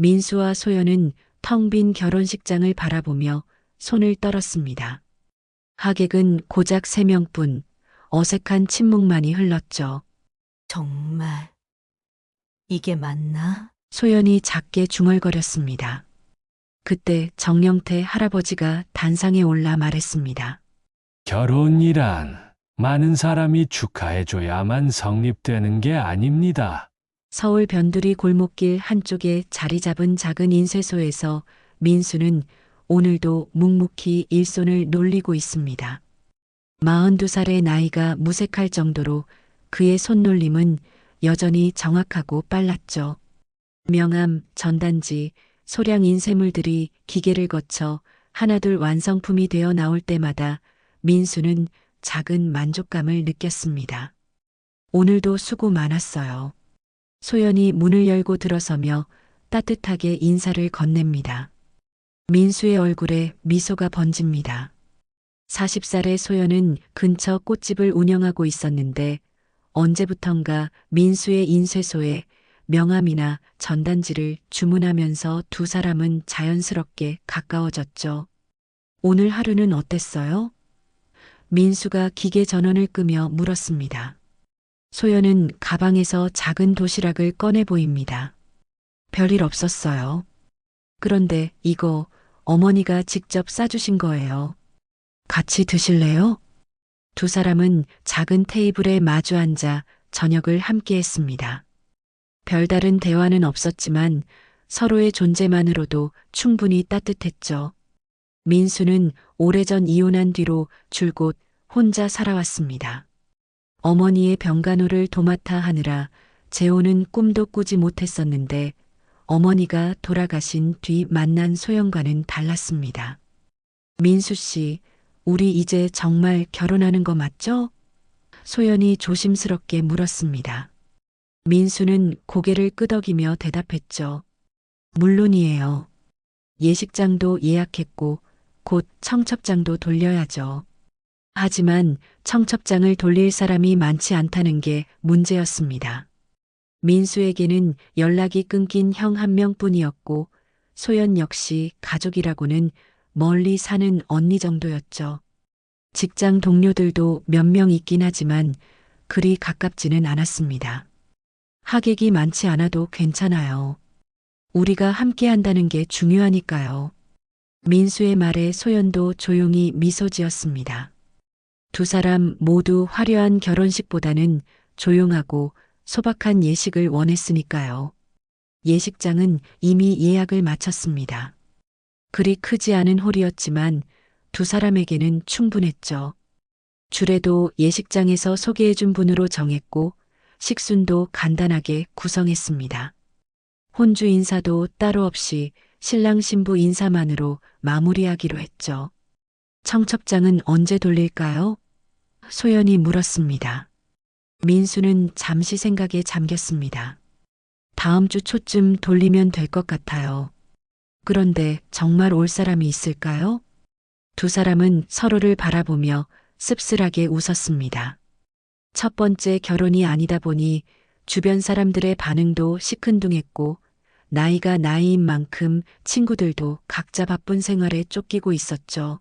민수와 소연은 텅 빈 결혼식장을 바라보며 손을 떨었습니다. 하객은 고작 3명뿐 어색한 침묵만이 흘렀죠. 정말 이게 맞나? 소연이 작게 중얼거렸습니다. 그때 정영태 할아버지가 단상에 올라 말했습니다. 결혼이란 많은 사람이 축하해줘야만 성립되는 게 아닙니다. 서울 변두리 골목길 한쪽에 자리 잡은 작은 인쇄소에서 민수는 오늘도 묵묵히 일손을 놀리고 있습니다. 42살의 나이가 무색할 정도로 그의 손놀림은 여전히 정확하고 빨랐죠. 명함, 전단지, 소량 인쇄물들이 기계를 거쳐 하나둘 완성품이 되어 나올 때마다 민수는 작은 만족감을 느꼈습니다. 오늘도 수고 많았어요. 소연이 문을 열고 들어서며 따뜻하게 인사를 건넵니다. 민수의 얼굴에 미소가 번집니다. 40살의 소연은 근처 꽃집을 운영하고 있었는데 언제부턴가 민수의 인쇄소에 명함이나 전단지를 주문하면서 두 사람은 자연스럽게 가까워졌죠. 오늘 하루는 어땠어요? 민수가 기계 전원을 끄며 물었습니다. 소연은 가방에서 작은 도시락을 꺼내 보입니다. 별일 없었어요. 그런데 이거 어머니가 직접 싸주신 거예요. 같이 드실래요? 두 사람은 작은 테이블에 마주 앉아 저녁을 함께 했습니다. 별다른 대화는 없었지만 서로의 존재만으로도 충분히 따뜻했죠. 민수는 오래전 이혼한 뒤로 줄곧 혼자 살아왔습니다. 어머니의 병간호를 도맡아 하느라 재혼은 꿈도 꾸지 못했었는데 어머니가 돌아가신 뒤 만난 소연과는 달랐습니다. 민수 씨, 우리 이제 정말 결혼하는 거 맞죠? 소연이 조심스럽게 물었습니다. 민수는 고개를 끄덕이며 대답했죠. 물론이에요. 예식장도 예약했고 곧 청첩장도 돌려야죠. 하지만 청첩장을 돌릴 사람이 많지 않다는 게 문제였습니다. 민수에게는 연락이 끊긴 형 1명뿐이었고 소연 역시 가족이라고는 멀리 사는 언니 정도였죠. 직장 동료들도 몇 명 있긴 하지만 그리 가깝지는 않았습니다. 하객이 많지 않아도 괜찮아요. 우리가 함께 한다는 게 중요하니까요. 민수의 말에 소연도 조용히 미소 지었습니다. 두 사람 모두 화려한 결혼식보다는 조용하고 소박한 예식을 원했으니까요. 예식장은 이미 예약을 마쳤습니다. 그리 크지 않은 홀이었지만 두 사람에게는 충분했죠. 주례도 예식장에서 소개해준 분으로 정했고 식순도 간단하게 구성했습니다. 혼주 인사도 따로 없이 신랑 신부 인사만으로 마무리하기로 했죠. 청첩장은 언제 돌릴까요? 소연이 물었습니다. 민수는 잠시 생각에 잠겼습니다. 다음 주 초쯤 돌리면 될 것 같아요. 그런데 정말 올 사람이 있을까요? 두 사람은 서로를 바라보며 씁쓸하게 웃었습니다. 첫 번째 결혼이 아니다 보니 주변 사람들의 반응도 시큰둥했고 나이가 나이인 만큼 친구들도 각자 바쁜 생활에 쫓기고 있었죠.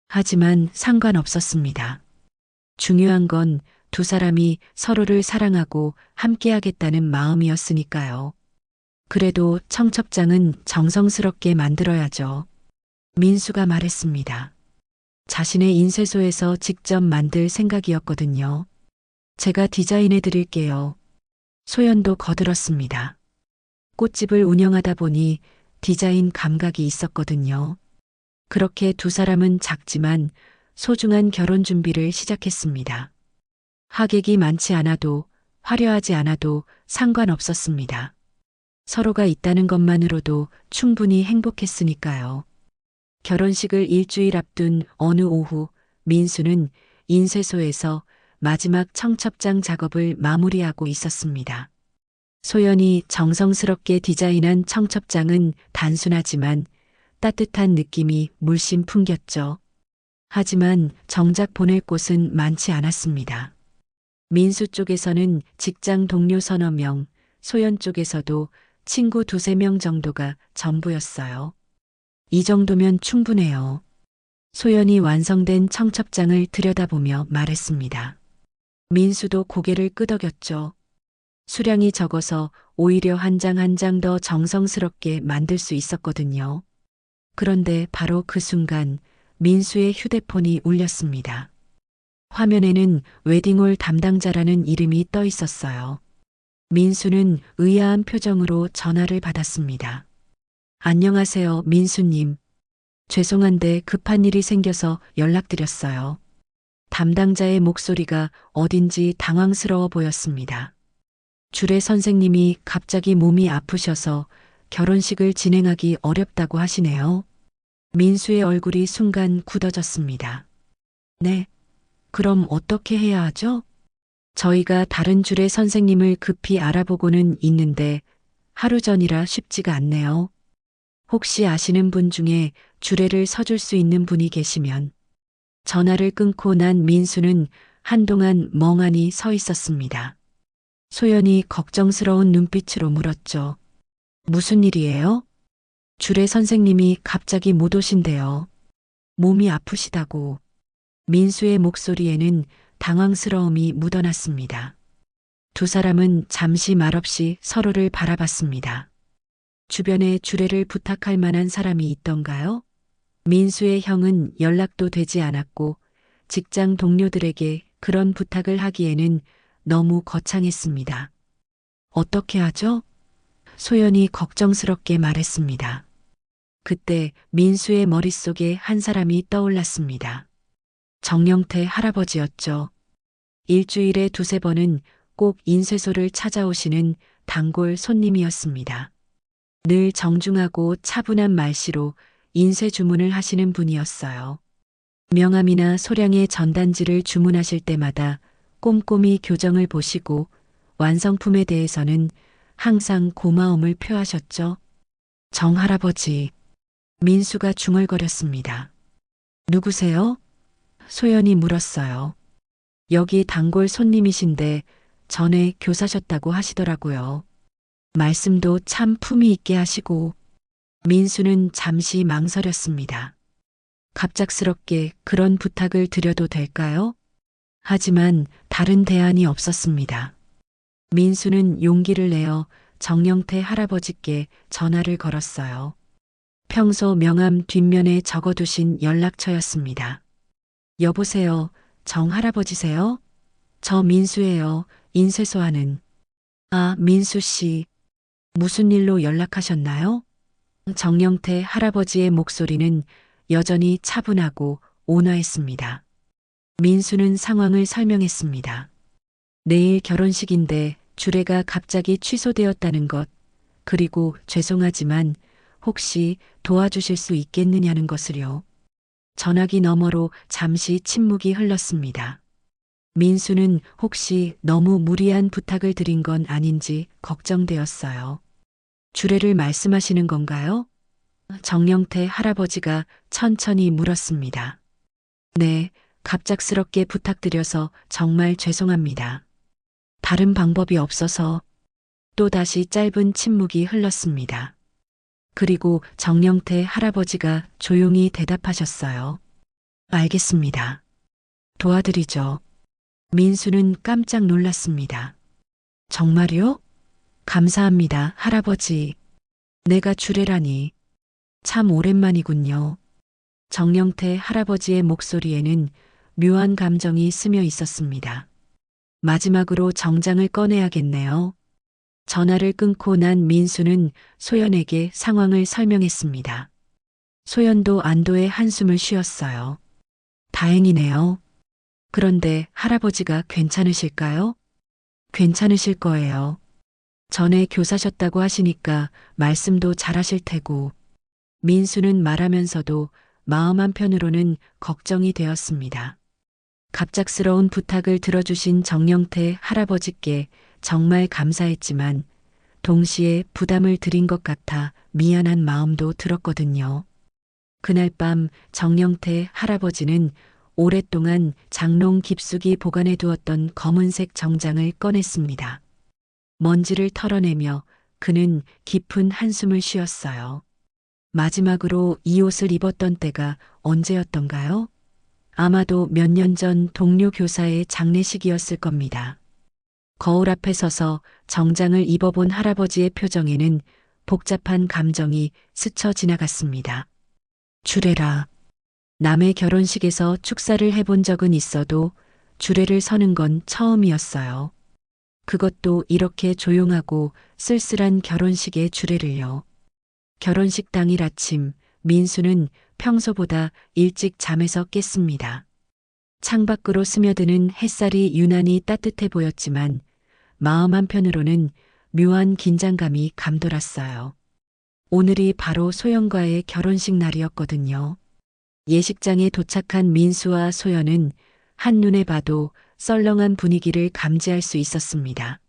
하지만 상관없었습니다. 중요한 건 두 사람이 서로를 사랑하고 함께하겠다는 마음이었으니까요. 그래도 청첩장은 정성스럽게 만들어야죠. 민수가 말했습니다. 자신의 인쇄소에서 직접 만들 생각이었거든요. 제가 디자인해 드릴게요. 소연도 거들었습니다. 꽃집을 운영하다 보니 디자인 감각이 있었거든요. 그렇게 두 사람은 작지만 소중한 결혼 준비를 시작했습니다. 하객이 많지 않아도 화려하지 않아도 상관없었습니다. 서로가 있다는 것만으로도 충분히 행복했으니까요. 결혼식을 일주일 앞둔 어느 오후 민수는 인쇄소에서 마지막 청첩장 작업을 마무리하고 있었습니다. 소연이 정성스럽게 디자인한 청첩장은 단순하지만 따뜻한 느낌이 물씬 풍겼죠. 하지만 정작 보낼 곳은 많지 않았습니다. 민수 쪽에서는 직장 동료 서너 명, 소연 쪽에서도 친구 두세 명 정도가 전부였어요. 이 정도면 충분해요. 소연이 완성된 청첩장을 들여다보며 말했습니다. 민수도 고개를 끄덕였죠. 수량이 적어서 오히려 한 장 한 장 더 정성스럽게 만들 수 있었거든요. 그런데 바로 그 순간 민수의 휴대폰이 울렸습니다. 화면에는 웨딩홀 담당자라는 이름이 떠 있었어요. 민수는 의아한 표정으로 전화를 받았습니다. 안녕하세요, 민수님. 죄송한데 급한 일이 생겨서 연락드렸어요. 담당자의 목소리가 어딘지 당황스러워 보였습니다. 주례 선생님이 갑자기 몸이 아프셔서 결혼식을 진행하기 어렵다고 하시네요. 민수의 얼굴이 순간 굳어졌습니다. 네. 그럼 어떻게 해야 하죠? 저희가 다른 주례 선생님을 급히 알아보고는 있는데 하루 전이라 쉽지가 않네요. 혹시 아시는 분 중에 주례를 서줄 수 있는 분이 계시면. 전화를 끊고 난 민수는 한동안 멍하니 서 있었습니다. 소연이 걱정스러운 눈빛으로 물었죠. 무슨 일이에요? 주례 선생님이 갑자기 못 오신대요. 몸이 아프시다고. 민수의 목소리에는 당황스러움이 묻어났습니다. 두 사람은 잠시 말없이 서로를 바라봤습니다. 주변에 주례를 부탁할 만한 사람이 있던가요? 민수의 형은 연락도 되지 않았고 직장 동료들에게 그런 부탁을 하기에는 너무 거창했습니다. 어떻게 하죠? 소연이 걱정스럽게 말했습니다. 그때 민수의 머릿속에 한 사람이 떠올랐습니다. 정영태 할아버지였죠. 일주일에 두세 번은 꼭 인쇄소를 찾아오시는 단골 손님이었습니다. 늘 정중하고 차분한 말씨로 인쇄 주문을 하시는 분이었어요. 명함이나 소량의 전단지를 주문하실 때마다 꼼꼼히 교정을 보시고 완성품에 대해서는 항상 고마움을 표하셨죠. 정 할아버지. 민수가 중얼거렸습니다. 누구세요? 소연이 물었어요. 여기 단골 손님이신데 전에 교사셨다고 하시더라고요. 말씀도 참 품위 있게 하시고. 민수는 잠시 망설였습니다. 갑작스럽게 그런 부탁을 드려도 될까요? 하지만 다른 대안이 없었습니다. 민수는 용기를 내어 정영태 할아버지께 전화를 걸었어요. 평소 명함 뒷면에 적어두신 연락처였습니다. 여보세요, 정 할아버지세요? 저 민수예요, 인쇄소 하는. 아, 민수 씨. 무슨 일로 연락하셨나요? 정영태 할아버지의 목소리는 여전히 차분하고 온화했습니다. 민수는 상황을 설명했습니다. 내일 결혼식인데 주례가 갑자기 취소되었다는 것, 그리고 죄송하지만 혹시 도와주실 수 있겠느냐는 것을요. 전화기 너머로 잠시 침묵이 흘렀습니다. 민수는 혹시 너무 무리한 부탁을 드린 건 아닌지 걱정되었어요. 주례를 말씀하시는 건가요? 정영태 할아버지가 천천히 물었습니다. 네, 갑작스럽게 부탁드려서 정말 죄송합니다. 다른 방법이 없어서. 또다시 짧은 침묵이 흘렀습니다. 그리고 정영태 할아버지가 조용히 대답하셨어요. 알겠습니다. 도와드리죠. 민수는 깜짝 놀랐습니다. 정말요? 감사합니다, 할아버지. 내가 주례라니. 참 오랜만이군요. 정영태 할아버지의 목소리에는 묘한 감정이 스며 있었습니다. 마지막으로 정장을 꺼내야겠네요. 전화를 끊고 난 민수는 소연에게 상황을 설명했습니다. 소연도 안도의 한숨을 쉬었어요. 다행이네요. 그런데 할아버지가 괜찮으실까요? 괜찮으실 거예요. 전에 교사셨다고 하시니까 말씀도 잘하실 테고. 민수는 말하면서도 마음 한편으로는 걱정이 되었습니다. 갑작스러운 부탁을 들어주신 정영태 할아버지께 정말 감사했지만 동시에 부담을 드린 것 같아 미안한 마음도 들었거든요. 그날 밤 정영태 할아버지는 오랫동안 장롱 깊숙이 보관해 두었던 검은색 정장을 꺼냈습니다. 먼지를 털어내며 그는 깊은 한숨을 쉬었어요. 마지막으로 이 옷을 입었던 때가 언제였던가요? 아마도 몇 년 전 동료 교사의 장례식이었을 겁니다. 거울 앞에 서서 정장을 입어본 할아버지의 표정에는 복잡한 감정이 스쳐 지나갔습니다. 주례라. 남의 결혼식에서 축사를 해본 적은 있어도 주례를 서는 건 처음이었어요. 그것도 이렇게 조용하고 쓸쓸한 결혼식의 주례를요. 결혼식 당일 아침, 민수는 평소보다 일찍 잠에서 깼습니다. 창밖으로 스며드는 햇살이 유난히 따뜻해 보였지만 마음 한편으로는 묘한 긴장감이 감돌았어요. 오늘이 바로 소연과의 결혼식 날이었거든요. 예식장에 도착한 민수와 소연은 한눈에 봐도 썰렁한 분위기를 감지할 수 있었습니다.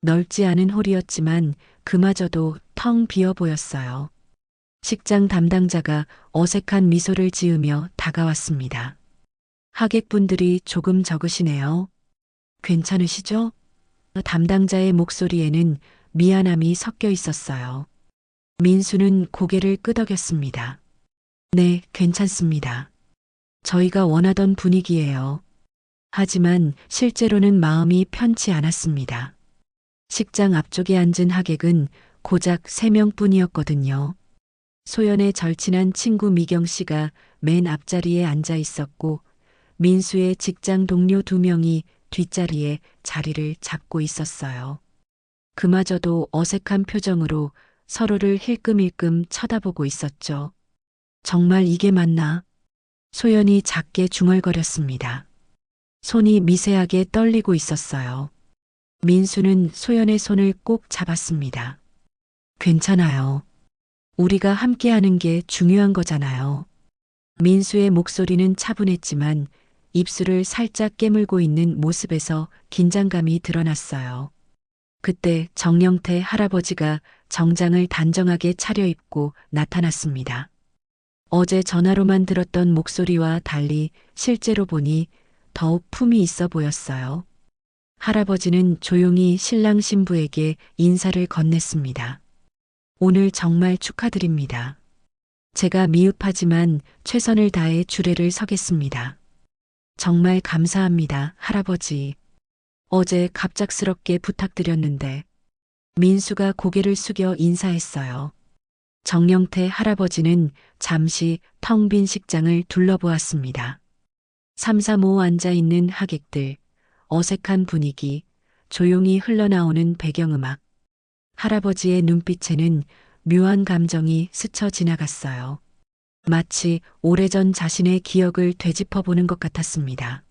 넓지 않은 홀이었지만 그마저도 텅 비어 보였어요. 식장 담당자가 어색한 미소를 지으며 다가왔습니다. 하객분들이 조금 적으시네요. 괜찮으시죠? 담당자의 목소리에는 미안함이 섞여 있었어요. 민수는 고개를 끄덕였습니다. 네, 괜찮습니다. 저희가 원하던 분위기예요. 하지만 실제로는 마음이 편치 않았습니다. 식장 앞쪽에 앉은 하객은 고작 3명뿐이었거든요. 소연의 절친한 친구 미경 씨가 맨 앞자리에 앉아 있었고 민수의 직장 동료 2명이 뒷자리에 자리를 잡고 있었어요. 그마저도 어색한 표정으로 서로를 힐끔힐끔 쳐다보고 있었죠. 정말 이게 맞나? 소연이 작게 중얼거렸습니다. 손이 미세하게 떨리고 있었어요. 민수는 소연의 손을 꼭 잡았습니다. 괜찮아요. 우리가 함께하는 게 중요한 거잖아요. 민수의 목소리는 차분했지만 입술을 살짝 깨물고 있는 모습에서 긴장감이 드러났어요. 그때 정영태 할아버지가 정장을 단정하게 차려입고 나타났습니다. 어제 전화로만 들었던 목소리와 달리 실제로 보니 더욱 품이 있어 보였어요. 할아버지는 조용히 신랑 신부에게 인사를 건넸습니다. 오늘 정말 축하드립니다. 제가 미흡하지만 최선을 다해 주례를 서겠습니다. 정말 감사합니다, 할아버지. 어제 갑작스럽게 부탁드렸는데 민수가 고개를 숙여 인사했어요. 정영태 할아버지는 잠시 텅 빈 식장을 둘러보았습니다. 삼삼오오 앉아있는 하객들, 어색한 분위기, 조용히 흘러나오는 배경음악. 할아버지의 눈빛에는 묘한 감정이 스쳐 지나갔어요. 마치 오래전 자신의 기억을 되짚어보는 것 같았습니다.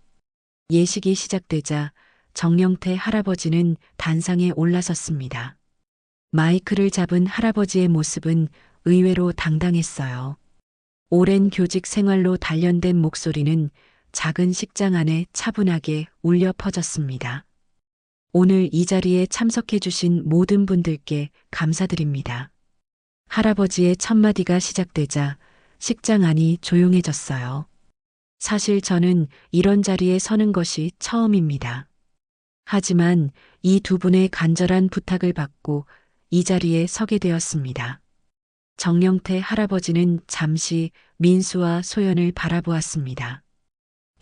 예식이 시작되자 정영태 할아버지는 단상에 올라섰습니다. 마이크를 잡은 할아버지의 모습은 의외로 당당했어요. 오랜 교직 생활로 단련된 목소리는 작은 식장 안에 차분하게 울려 퍼졌습니다. 오늘 이 자리에 참석해 주신 모든 분들께 감사드립니다. 할아버지의 첫마디가 시작되자 식장 안이 조용해졌어요. 사실 저는 이런 자리에 서는 것이 처음입니다. 하지만 이 2분의 간절한 부탁을 받고 이 자리에 서게 되었습니다. 정영태 할아버지는 잠시 민수와 소연을 바라보았습니다.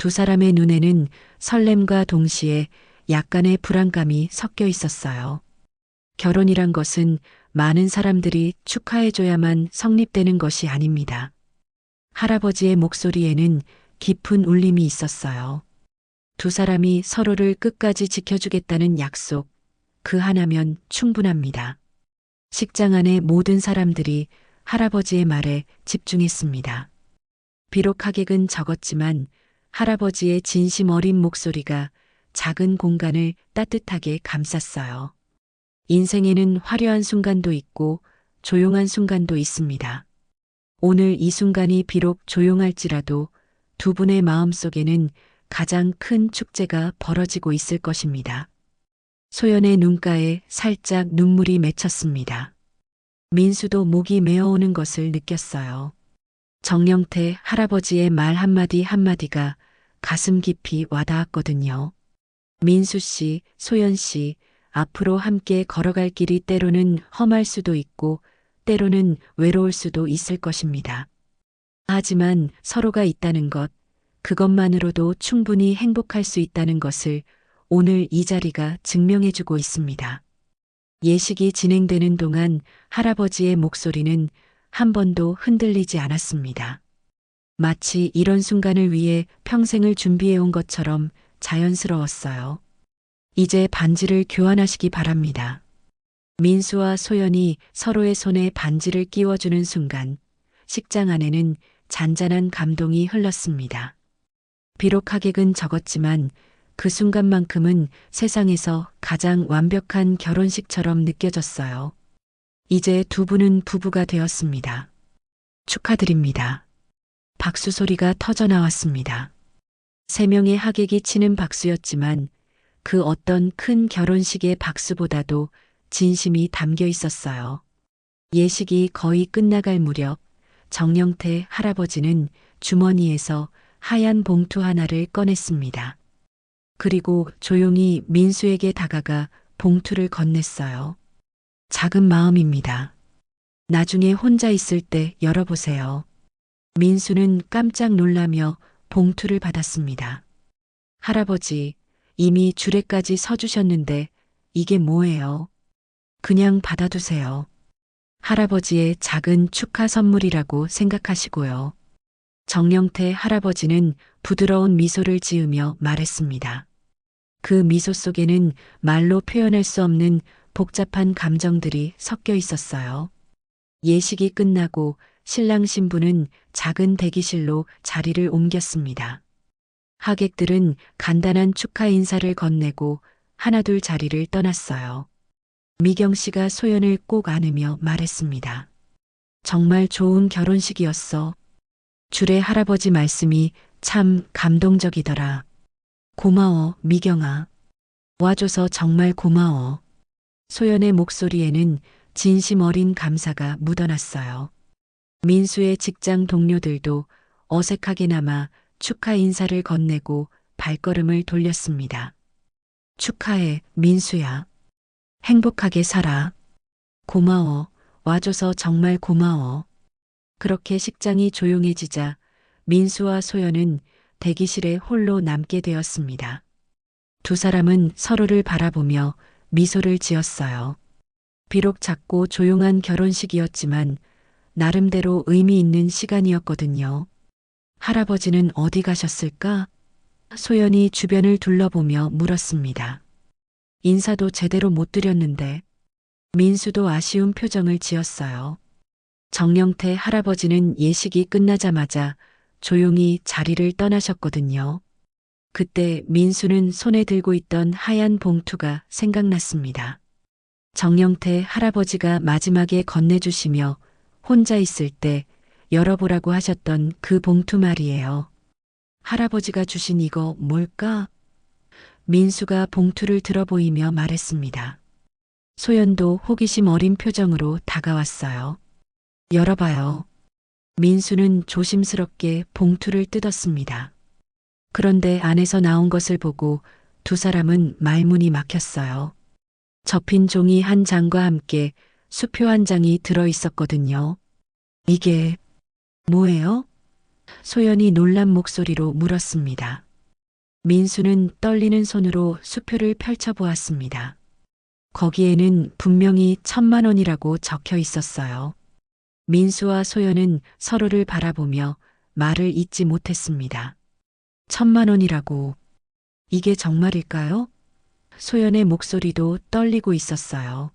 2 사람의 눈에는 설렘과 동시에 약간의 불안감이 섞여 있었어요. 결혼이란 것은 많은 사람들이 축하해줘야만 성립되는 것이 아닙니다. 할아버지의 목소리에는 깊은 울림이 있었어요. 2 사람이 서로를 끝까지 지켜주겠다는 약속, 그 하나면 충분합니다. 식장 안의 모든 사람들이 할아버지의 말에 집중했습니다. 비록 하객은 적었지만 할아버지의 진심 어린 목소리가 작은 공간을 따뜻하게 감쌌어요. 인생에는 화려한 순간도 있고 조용한 순간도 있습니다. 오늘 이 순간이 비록 조용할지라도 2 분의 마음속에는 가장 큰 축제가 벌어지고 있을 것입니다. 소연의 눈가에 살짝 눈물이 맺혔습니다. 민수도 목이 메어오는 것을 느꼈어요. 정영태 할아버지의 말 한마디 한마디가 가슴 깊이 와닿았거든요. 민수 씨, 소연 씨, 앞으로 함께 걸어갈 길이 때로는 험할 수도 있고 때로는 외로울 수도 있을 것입니다. 하지만 서로가 있다는 것, 그것만으로도 충분히 행복할 수 있다는 것을 오늘 이 자리가 증명해주고 있습니다. 예식이 진행되는 동안 할아버지의 목소리는 한 번도 흔들리지 않았습니다. 마치 이런 순간을 위해 평생을 준비해온 것처럼 자연스러웠어요. 이제 반지를 교환하시기 바랍니다. 민수와 소연이 서로의 손에 반지를 끼워주는 순간 식장 안에는 잔잔한 감동이 흘렀습니다. 비록 하객은 적었지만 그 순간만큼은 세상에서 가장 완벽한 결혼식처럼 느껴졌어요. 이제 두 분은 부부가 되었습니다. 축하드립니다. 박수 소리가 터져 나왔습니다. 3명의 하객이 치는 박수였지만 그 어떤 큰 결혼식의 박수보다도 진심이 담겨 있었어요. 예식이 거의 끝나갈 무렵 정영태 할아버지는 주머니에서 하얀 봉투 하나를 꺼냈습니다. 그리고 조용히 민수에게 다가가 봉투를 건넸어요. 작은 마음입니다. 나중에 혼자 있을 때 열어보세요. 민수는 깜짝 놀라며 봉투를 받았습니다. 할아버지, 이미 주례까지 서주셨는데 이게 뭐예요? 그냥 받아두세요. 할아버지의 작은 축하 선물이라고 생각하시고요. 정영태 할아버지는 부드러운 미소를 지으며 말했습니다. 그 미소 속에는 말로 표현할 수 없는 복잡한 감정들이 섞여 있었어요. 예식이 끝나고 신랑 신부는 작은 대기실로 자리를 옮겼습니다. 하객들은 간단한 축하 인사를 건네고 하나둘 자리를 떠났어요. 미경 씨가 소연을 꼭 안으며 말했습니다. 정말 좋은 결혼식이었어. 주례 할아버지 말씀이 참 감동적이더라. 고마워, 미경아. 와줘서 정말 고마워. 소연의 목소리에는 진심 어린 감사가 묻어났어요. 민수의 직장 동료들도 어색하게나마 축하 인사를 건네고 발걸음을 돌렸습니다. 축하해, 민수야. 행복하게 살아. 고마워. 와줘서 정말 고마워. 그렇게 식장이 조용해지자 민수와 소연은 대기실에 홀로 남게 되었습니다. 두 사람은 서로를 바라보며 미소를 지었어요. 비록 작고 조용한 결혼식이었지만 나름대로 의미 있는 시간이었거든요. 할아버지는 어디 가셨을까? 소연이 주변을 둘러보며 물었습니다. 인사도 제대로 못 드렸는데. 민수도 아쉬운 표정을 지었어요. 정영태 할아버지는 예식이 끝나자마자 조용히 자리를 떠나셨거든요. 그때 민수는 손에 들고 있던 하얀 봉투가 생각났습니다. 정영태 할아버지가 마지막에 건네주시며 혼자 있을 때 열어보라고 하셨던 그 봉투 말이에요. 할아버지가 주신 이거 뭘까? 민수가 봉투를 들어보이며 말했습니다. 소연도 호기심 어린 표정으로 다가왔어요. 열어봐요. 민수는 조심스럽게 봉투를 뜯었습니다. 그런데 안에서 나온 것을 보고 두 사람은 말문이 막혔어요. 접힌 종이 한 장과 함께 수표 한 장이 들어 있었거든요. 이게 뭐예요? 소연이 놀란 목소리로 물었습니다. 민수는 떨리는 손으로 수표를 펼쳐보았습니다. 거기에는 분명히 1,000,000원이라고 적혀 있었어요. 민수와 소연은 서로를 바라보며 말을 잇지 못했습니다. 1,000,000원이라고. 이게 정말일까요? 소연의 목소리도 떨리고 있었어요.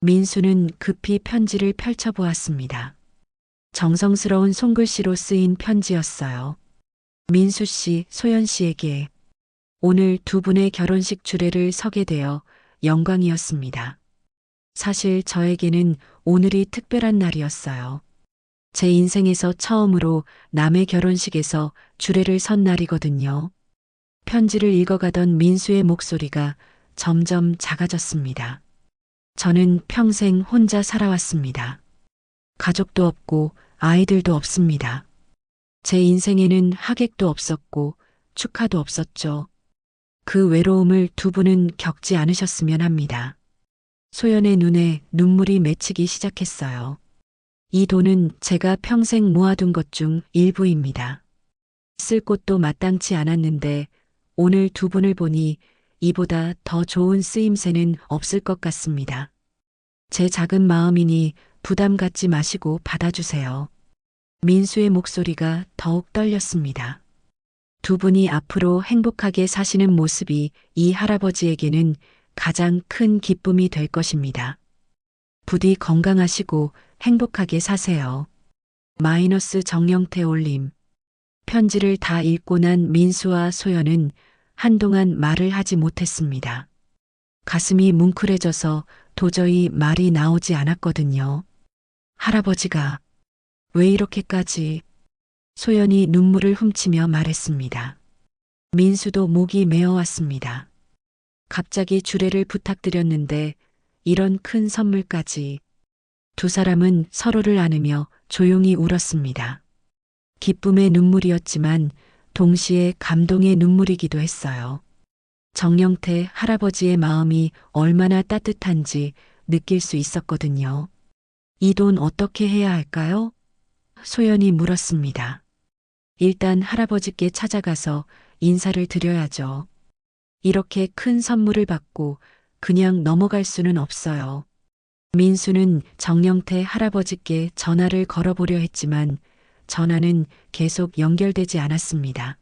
민수는 급히 편지를 펼쳐보았습니다. 정성스러운 손글씨로 쓰인 편지였어요. 민수 씨, 소연 씨에게 오늘 두 분의 결혼식 주례를 서게 되어 영광이었습니다. 사실 저에게는 오늘이 특별한 날이었어요. 제 인생에서 처음으로 남의 결혼식에서 주례를 선 날이거든요. 편지를 읽어가던 민수의 목소리가 점점 작아졌습니다. 저는 평생 혼자 살아왔습니다. 가족도 없고 아이들도 없습니다. 제 인생에는 하객도 없었고 축하도 없었죠. 그 외로움을 두 분은 겪지 않으셨으면 합니다. 소연의 눈에 눈물이 맺히기 시작했어요. 이 돈은 제가 평생 모아둔 것 중 일부입니다. 쓸 곳도 마땅치 않았는데 오늘 두 분을 보니 이보다 더 좋은 쓰임새는 없을 것 같습니다. 제 작은 마음이니 부담 갖지 마시고 받아주세요. 민수의 목소리가 더욱 떨렸습니다. 두 분이 앞으로 행복하게 사시는 모습이 이 할아버지에게는 가장 큰 기쁨이 될 것입니다. 부디 건강하시고 행복하게 사세요. 마이너스 정영태 올림. 편지를 다 읽고 난 민수와 소연은 한동안 말을 하지 못했습니다. 가슴이 뭉클해져서 도저히 말이 나오지 않았거든요. 할아버지가 왜 이렇게까지? 소연이 눈물을 훔치며 말했습니다. 민수도 목이 메어왔습니다. 갑자기 주례를 부탁드렸는데 이런 큰 선물까지. 두 사람은 서로를 안으며 조용히 울었습니다. 기쁨의 눈물이었지만 동시에 감동의 눈물이기도 했어요. 정영태 할아버지의 마음이 얼마나 따뜻한지 느낄 수 있었거든요. 이 돈 어떻게 해야 할까요? 소연이 물었습니다. 일단 할아버지께 찾아가서 인사를 드려야죠. 이렇게 큰 선물을 받고 그냥 넘어갈 수는 없어요. 민수는 정영태 할아버지께 전화를 걸어보려 했지만 전화는 계속 연결되지 않았습니다.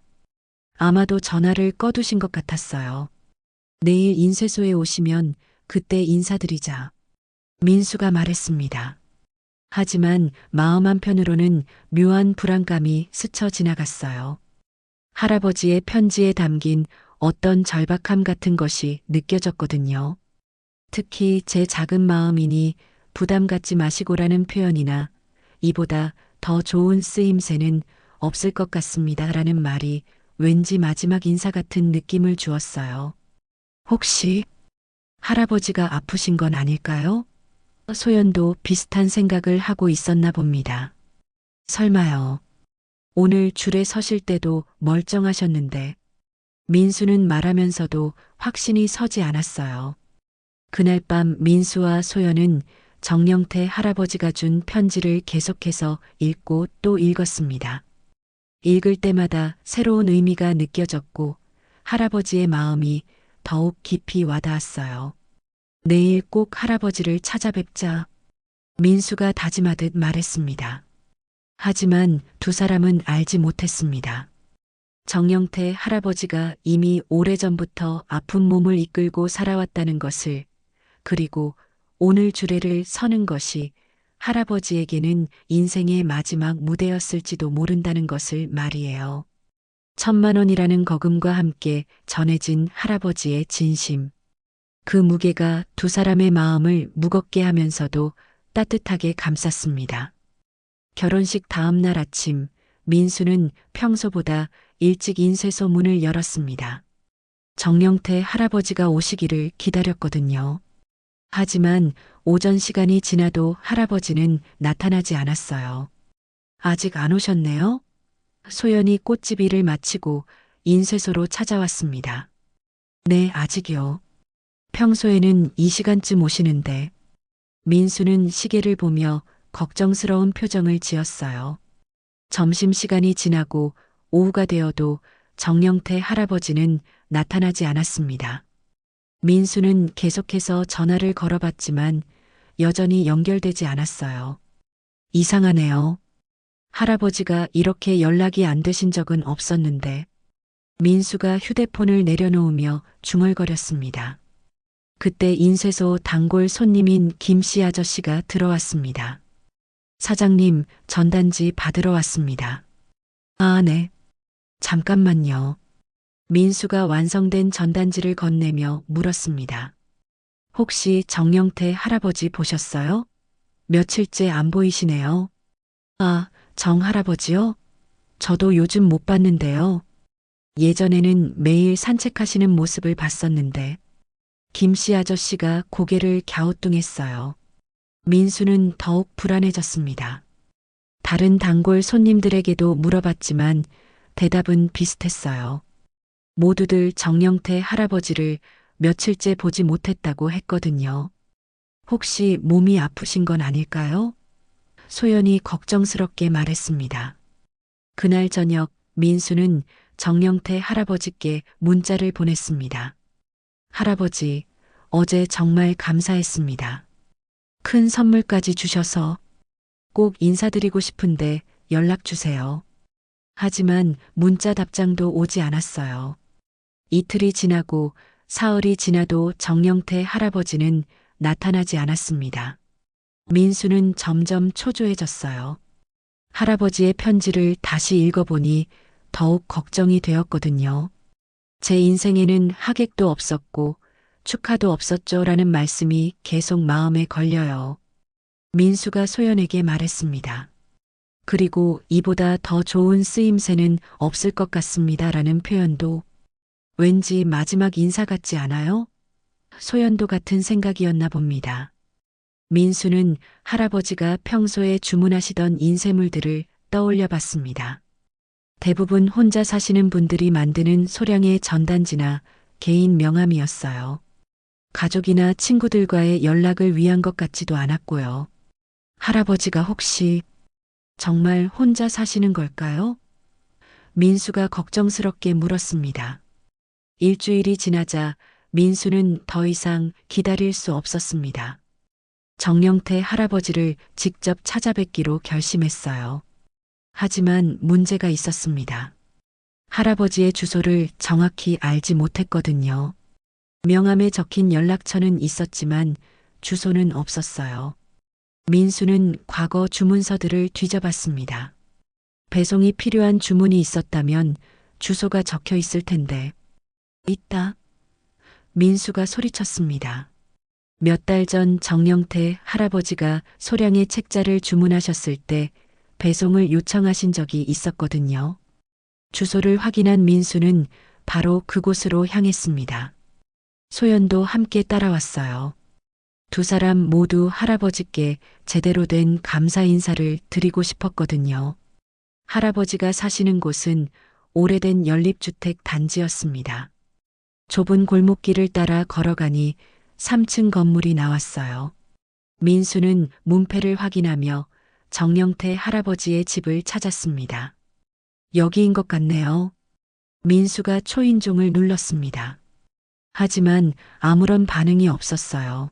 아마도 전화를 꺼두신 것 같았어요. 내일 인쇄소에 오시면 그때 인사드리자. 민수가 말했습니다. 하지만 마음 한편으로는 묘한 불안감이 스쳐 지나갔어요. 할아버지의 편지에 담긴 어떤 절박함 같은 것이 느껴졌거든요. 특히 제 작은 마음이니 부담 갖지 마시고라는 표현이나 이보다 더 좋은 쓰임새는 없을 것 같습니다. 라는 말이 왠지 마지막 인사 같은 느낌을 주었어요. 혹시 할아버지가 아프신 건 아닐까요? 소연도 비슷한 생각을 하고 있었나 봅니다. 설마요. 오늘 줄에 서실 때도 멀쩡하셨는데 민수는 말하면서도 확신이 서지 않았어요. 그날 밤 민수와 소연은 정영태 할아버지가 준 편지를 계속해서 읽고 또 읽었습니다. 읽을 때마다 새로운 의미가 느껴졌고 할아버지의 마음이 더욱 깊이 와닿았어요. 내일 꼭 할아버지를 찾아뵙자. 민수가 다짐하듯 말했습니다. 하지만 두 사람은 알지 못했습니다. 정영태 할아버지가 이미 오래전부터 아픈 몸을 이끌고 살아왔다는 것을, 그리고 오늘 주례를 서는 것이 할아버지에게는 인생의 마지막 무대였을지도 모른다는 것을 말이에요. 1,000만 원이라는 거금과 함께 전해진 할아버지의 진심. 그 무게가 두 사람의 마음을 무겁게 하면서도 따뜻하게 감쌌습니다. 결혼식 다음 날 아침, 민수는 평소보다 일찍 인쇄소 문을 열었습니다. 정영태 할아버지가 오시기를 기다렸거든요. 하지만 오전 시간이 지나도 할아버지는 나타나지 않았어요. 아직 안 오셨네요? 소연이 꽃집 일을 마치고 인쇄소로 찾아왔습니다. 네, 아직이요. 평소에는 이 시간쯤 오시는데. 민수는 시계를 보며 걱정스러운 표정을 지었어요. 점심시간이 지나고 오후가 되어도 정영태 할아버지는 나타나지 않았습니다. 민수는 계속해서 전화를 걸어봤지만 여전히 연결되지 않았어요. 이상하네요. 할아버지가 이렇게 연락이 안 되신 적은 없었는데. 민수가 휴대폰을 내려놓으며 중얼거렸습니다. 그때 인쇄소 단골 손님인 김씨 아저씨가 들어왔습니다. 사장님, 전단지 받으러 왔습니다. 아, 네. 잠깐만요. 민수가 완성된 전단지를 건네며 물었습니다. 혹시 정영태 할아버지 보셨어요? 며칠째 안 보이시네요. 아, 정 할아버지요? 저도 요즘 못 봤는데요. 예전에는 매일 산책하시는 모습을 봤었는데. 김씨 아저씨가 고개를 갸우뚱했어요. 민수는 더욱 불안해졌습니다. 다른 단골 손님들에게도 물어봤지만 대답은 비슷했어요. 모두들 정영태 할아버지를 며칠째 보지 못했다고 했거든요. 혹시 몸이 아프신 건 아닐까요? 소연이 걱정스럽게 말했습니다. 그날 저녁 민수는 정영태 할아버지께 문자를 보냈습니다. 할아버지, 어제 정말 감사했습니다. 큰 선물까지 주셔서 꼭 인사드리고 싶은데 연락 주세요. 하지만 문자 답장도 오지 않았어요. 이틀이 지나고 사흘이 지나도 정영태 할아버지는 나타나지 않았습니다. 민수는 점점 초조해졌어요. 할아버지의 편지를 다시 읽어보니 더욱 걱정이 되었거든요. 제 인생에는 하객도 없었고 축하도 없었죠라는 말씀이 계속 마음에 걸려요. 민수가 소연에게 말했습니다. 그리고 이보다 더 좋은 쓰임새는 없을 것 같습니다라는 표현도 왠지 마지막 인사 같지 않아요? 소연도 같은 생각이었나 봅니다. 민수는 할아버지가 평소에 주문하시던 인쇄물들을 떠올려 봤습니다. 대부분 혼자 사시는 분들이 만드는 소량의 전단지나 개인 명함이었어요. 가족이나 친구들과의 연락을 위한 것 같지도 않았고요. 할아버지가 혹시 정말 혼자 사시는 걸까요? 민수가 걱정스럽게 물었습니다. 일주일이 지나자 민수는 더 이상 기다릴 수 없었습니다. 정영태 할아버지를 직접 찾아뵙기로 결심했어요. 하지만 문제가 있었습니다. 할아버지의 주소를 정확히 알지 못했거든요. 명함에 적힌 연락처는 있었지만 주소는 없었어요. 민수는 과거 주문서들을 뒤져봤습니다. 배송이 필요한 주문이 있었다면 주소가 적혀 있을 텐데. 있다. 민수가 소리쳤습니다. 몇 달 전 정영태 할아버지가 소량의 책자를 주문하셨을 때 배송을 요청하신 적이 있었거든요. 주소를 확인한 민수는 바로 그곳으로 향했습니다. 소연도 함께 따라왔어요. 두 사람 모두 할아버지께 제대로 된 감사 인사를 드리고 싶었거든요. 할아버지가 사시는 곳은 오래된 연립주택 단지였습니다. 좁은 골목길을 따라 걸어가니 3층 건물이 나왔어요. 민수는 문패를 확인하며 정영태 할아버지의 집을 찾았습니다. 여기인 것 같네요. 민수가 초인종을 눌렀습니다. 하지만 아무런 반응이 없었어요.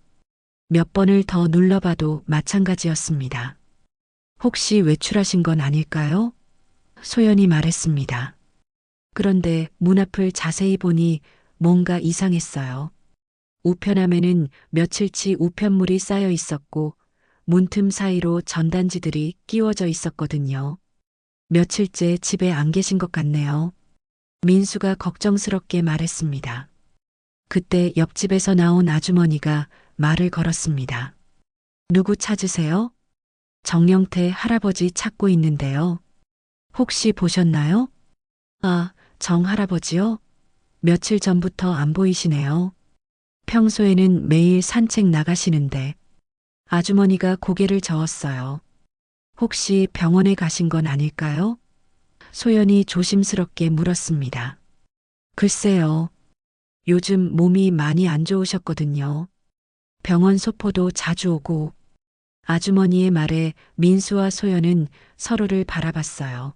몇 번을 더 눌러봐도 마찬가지였습니다. 혹시 외출하신 건 아닐까요? 소연이 말했습니다. 그런데 문 앞을 자세히 보니 뭔가 이상했어요. 우편함에는 며칠치 우편물이 쌓여 있었고 문틈 사이로 전단지들이 끼워져 있었거든요. 며칠째 집에 안 계신 것 같네요. 민수가 걱정스럽게 말했습니다. 그때 옆집에서 나온 아주머니가 말을 걸었습니다. 누구 찾으세요? 정영태 할아버지 찾고 있는데요. 혹시 보셨나요? 아, 정 할아버지요? 며칠 전부터 안 보이시네요. 평소에는 매일 산책 나가시는데. 아주머니가 고개를 저었어요. 혹시 병원에 가신 건 아닐까요? 소연이 조심스럽게 물었습니다. 글쎄요. 요즘 몸이 많이 안 좋으셨거든요. 병원 소포도 자주 오고. 아주머니의 말에 민수와 소연은 서로를 바라봤어요.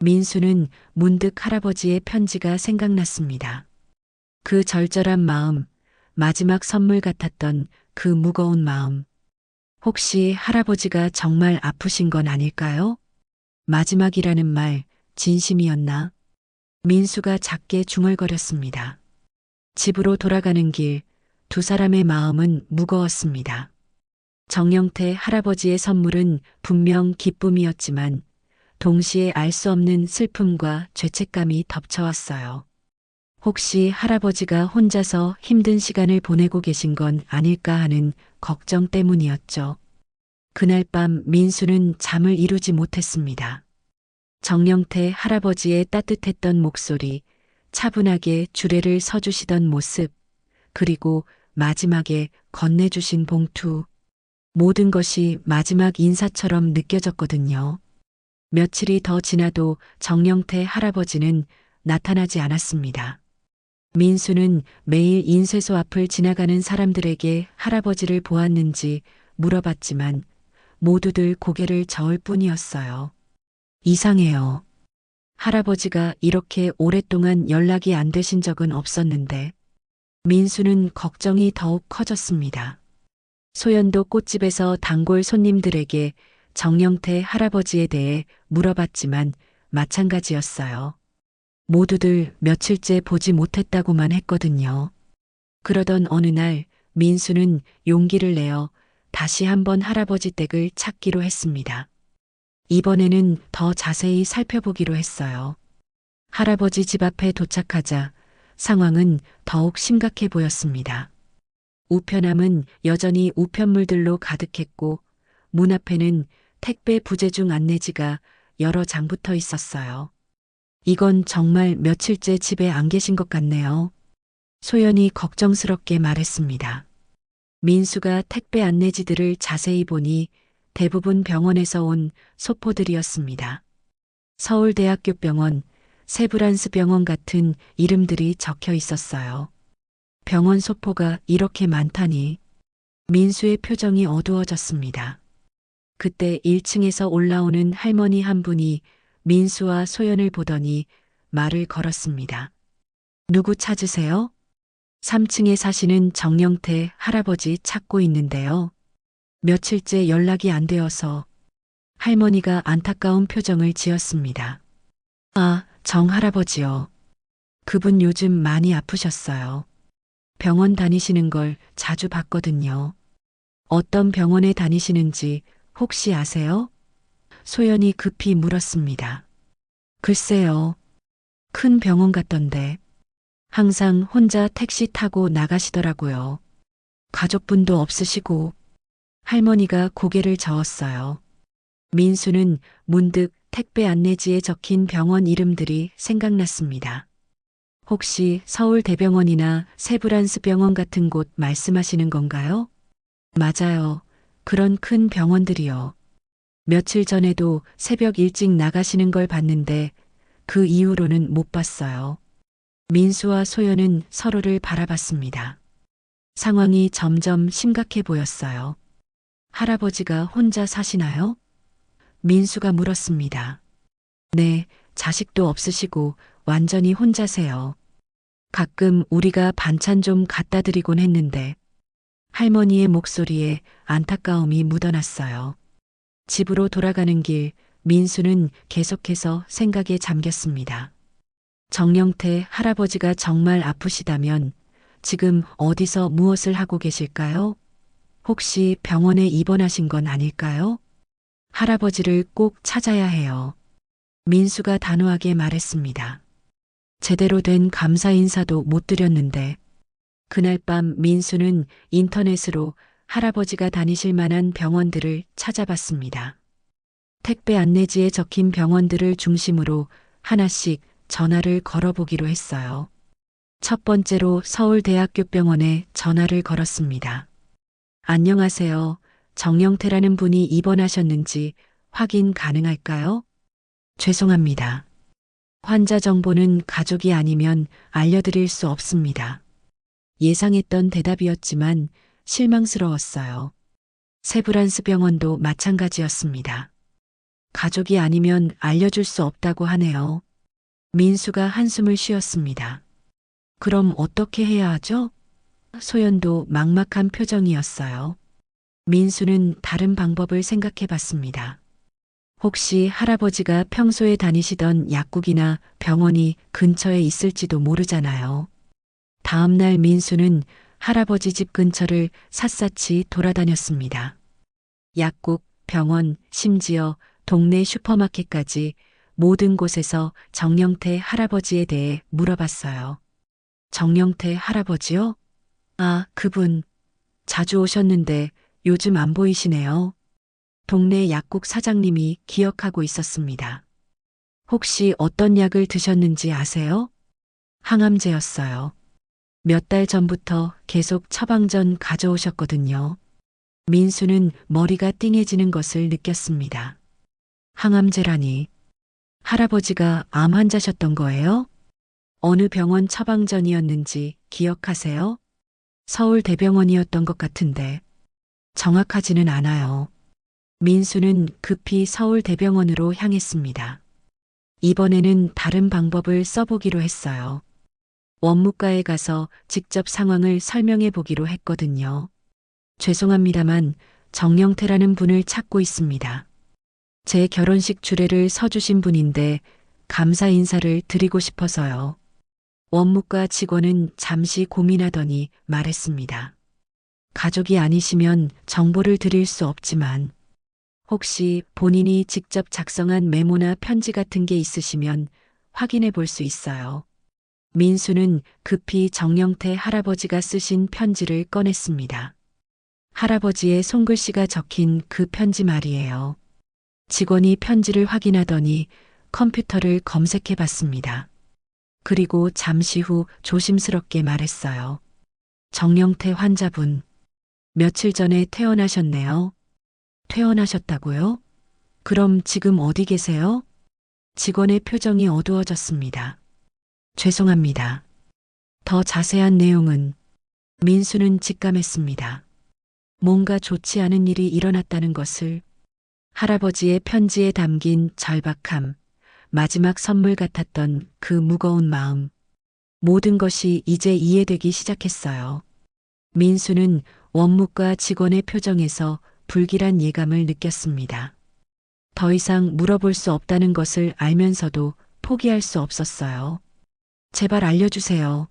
민수는 문득 할아버지의 편지가 생각났습니다. 그 절절한 마음, 마지막 선물 같았던 그 무거운 마음. 혹시 할아버지가 정말 아프신 건 아닐까요? 마지막이라는 말, 진심이었나? 민수가 작게 중얼거렸습니다. 집으로 돌아가는 길, 두 사람의 마음은 무거웠습니다. 정영태 할아버지의 선물은 분명 기쁨이었지만 동시에 알 수 없는 슬픔과 죄책감이 덮쳐왔어요. 혹시 할아버지가 혼자서 힘든 시간을 보내고 계신 건 아닐까 하는 걱정 때문이었죠. 그날 밤 민수는 잠을 이루지 못했습니다. 정영태 할아버지의 따뜻했던 목소리, 차분하게 주례를 서주시던 모습, 그리고 마지막에 건네주신 봉투. 모든 것이 마지막 인사처럼 느껴졌거든요. 며칠이 더 지나도 정영태 할아버지는 나타나지 않았습니다. 민수는 매일 인쇄소 앞을 지나가는 사람들에게 할아버지를 보았는지 물어봤지만 모두들 고개를 저을 뿐이었어요. 이상해요. 할아버지가 이렇게 오랫동안 연락이 안 되신 적은 없었는데 민수는 걱정이 더욱 커졌습니다. 소연도 꽃집에서 단골 손님들에게 정영태 할아버지에 대해 물어봤지만 마찬가지였어요. 모두들 며칠째 보지 못했다고만 했거든요. 그러던 어느 날 민수는 용기를 내어 다시 한번 할아버지 댁을 찾기로 했습니다. 이번에는 더 자세히 살펴보기로 했어요. 할아버지 집 앞에 도착하자 상황은 더욱 심각해 보였습니다. 우편함은 여전히 우편물들로 가득했고 문 앞에는 택배 부재중 안내지가 여러 장 붙어 있었어요. 이건 정말 며칠째 집에 안 계신 것 같네요. 소연이 걱정스럽게 말했습니다. 민수가 택배 안내지들을 자세히 보니 대부분 병원에서 온 소포들이었습니다. 서울대학교 병원, 세브란스 병원 같은 이름들이 적혀 있었어요. 병원 소포가 이렇게 많다니. 민수의 표정이 어두워졌습니다. 그때 1층에서 올라오는 할머니 한 분이 민수와 소연을 보더니 말을 걸었습니다. 누구 찾으세요? 3층에 사시는 정영태 할아버지 찾고 있는데요. 며칠째 연락이 안 되어서. 할머니가 안타까운 표정을 지었습니다. 아, 정 할아버지요. 그분 요즘 많이 아프셨어요. 병원 다니시는 걸 자주 봤거든요. 어떤 병원에 다니시는지 혹시 아세요? 소연이 급히 물었습니다. 글쎄요. 큰 병원 같던데. 항상 혼자 택시 타고 나가시더라고요. 가족분도 없으시고. 할머니가 고개를 저었어요. 민수는 문득 택배 안내지에 적힌 병원 이름들이 생각났습니다. 혹시 서울대병원이나 세브란스 병원 같은 곳 말씀하시는 건가요? 맞아요. 그런 큰 병원들이요. 며칠 전에도 새벽 일찍 나가시는 걸 봤는데 그 이후로는 못 봤어요. 민수와 소연은 서로를 바라봤습니다. 상황이 점점 심각해 보였어요. 할아버지가 혼자 사시나요? 민수가 물었습니다. 네, 자식도 없으시고 완전히 혼자세요. 가끔 우리가 반찬 좀 갖다 드리곤 했는데 할머니의 목소리에 안타까움이 묻어났어요. 집으로 돌아가는 길 민수는 계속해서 생각에 잠겼습니다. 정영태 할아버지가 정말 아프시다면 지금 어디서 무엇을 하고 계실까요? 혹시 병원에 입원하신 건 아닐까요? 할아버지를 꼭 찾아야 해요. 민수가 단호하게 말했습니다. 제대로 된 감사 인사도 못 드렸는데 그날 밤 민수는 인터넷으로 할아버지가 다니실 만한 병원들을 찾아봤습니다. 택배 안내지에 적힌 병원들을 중심으로 하나씩 전화를 걸어보기로 했어요. 첫 번째로 서울대학교 병원에 전화를 걸었습니다. 안녕하세요. 정영태라는 분이 입원하셨는지 확인 가능할까요? 죄송합니다. 환자 정보는 가족이 아니면 알려드릴 수 없습니다. 예상했던 대답이었지만 실망스러웠어요. 세브란스 병원도 마찬가지였습니다. 가족이 아니면 알려줄 수 없다고 하네요. 민수가 한숨을 쉬었습니다. 그럼 어떻게 해야 하죠? 소연도 막막한 표정이었어요. 민수는 다른 방법을 생각해 봤습니다. 혹시 할아버지가 평소에 다니시던 약국이나 병원이 근처에 있을지도 모르잖아요. 다음 날 민수는 할아버지 집 근처를 샅샅이 돌아다녔습니다. 약국, 병원, 심지어 동네 슈퍼마켓까지 모든 곳에서 정영태 할아버지에 대해 물어봤어요. 정영태 할아버지요? 아, 그분. 자주 오셨는데 요즘 안 보이시네요. 동네 약국 사장님이 기억하고 있었습니다. 혹시 어떤 약을 드셨는지 아세요? 항암제였어요. 몇 달 전부터 계속 처방전 가져오셨거든요. 민수는 머리가 띵해지는 것을 느꼈습니다. 항암제라니. 할아버지가 암 환자셨던 거예요? 어느 병원 처방전이었는지 기억하세요? 서울대병원이었던 것 같은데 정확하지는 않아요. 민수는 급히 서울대병원으로 향했습니다. 이번에는 다른 방법을 써보기로 했어요. 원무과에 가서 직접 상황을 설명해 보기로 했거든요. 죄송합니다만 정영태라는 분을 찾고 있습니다. 제 결혼식 주례를 서주신 분인데 감사 인사를 드리고 싶어서요. 원무과 직원은 잠시 고민하더니 말했습니다. 가족이 아니시면 정보를 드릴 수 없지만 혹시 본인이 직접 작성한 메모나 편지 같은 게 있으시면 확인해 볼 수 있어요. 민수는 급히 정영태 할아버지가 쓰신 편지를 꺼냈습니다. 할아버지의 손글씨가 적힌 그 편지 말이에요. 직원이 편지를 확인하더니 컴퓨터를 검색해 봤습니다. 그리고 잠시 후 조심스럽게 말했어요. 정영태 환자분, 며칠 전에 퇴원하셨네요. 퇴원하셨다고요? 그럼 지금 어디 계세요? 직원의 표정이 어두워졌습니다. 죄송합니다. 더 자세한 내용은 민수는 직감했습니다. 뭔가 좋지 않은 일이 일어났다는 것을 할아버지의 편지에 담긴 절박함, 마지막 선물 같았던 그 무거운 마음, 모든 것이 이제 이해되기 시작했어요. 민수는 원무과 직원의 표정에서 불길한 예감을 느꼈습니다. 더 이상 물어볼 수 없다는 것을 알면서도 포기할 수 없었어요. 제발 알려주세요.